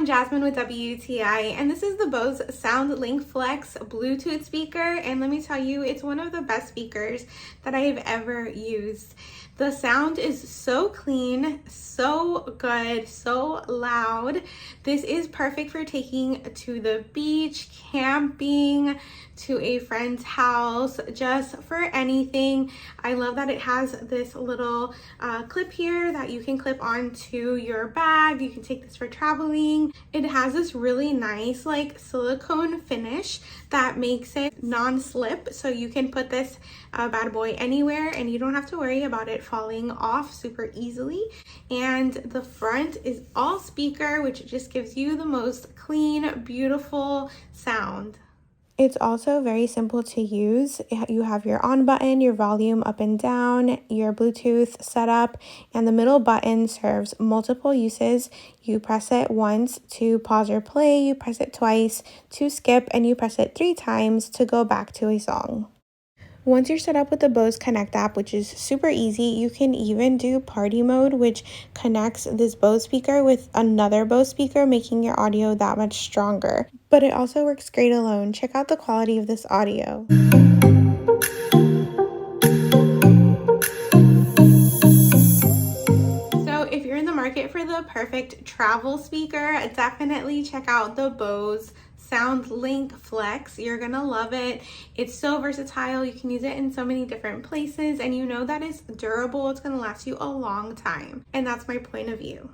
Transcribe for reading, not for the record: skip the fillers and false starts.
Jasmine with WTI, and this is the Bose SoundLink Flex Bluetooth speaker, and let me tell you, it's one of the best speakers that I have ever used. The sound is so clean, so good, so loud. This is perfect for taking to the beach, camping, to a friend's house, just for anything. I love that it has this little clip here that you can clip onto your bag. You can take this for traveling. It has this really nice like silicone finish that makes it non-slip, so you can put this bad boy anywhere and you don't have to worry about it falling off super easily. And the front is all speaker, which just gives you the most clean, beautiful sound. It's also very simple to use. You have your on button, your volume up and down, your Bluetooth setup, and the middle button serves multiple uses. You press it once to pause or play, you press it twice to skip, and you press it 3 times to go back to a song. Once you're set up with the Bose Connect app, which is super easy, you can even do party mode, which connects this Bose speaker with another Bose speaker, making your audio that much stronger. But it also works great alone. Check out the quality of this audio. So if you're in the market for the perfect travel speaker, definitely check out the Bose SoundLink Flex. You're gonna love it. It's so versatile. You can use it in so many different places, and you know that it's durable. It's gonna last you a long time, and that's my point of view.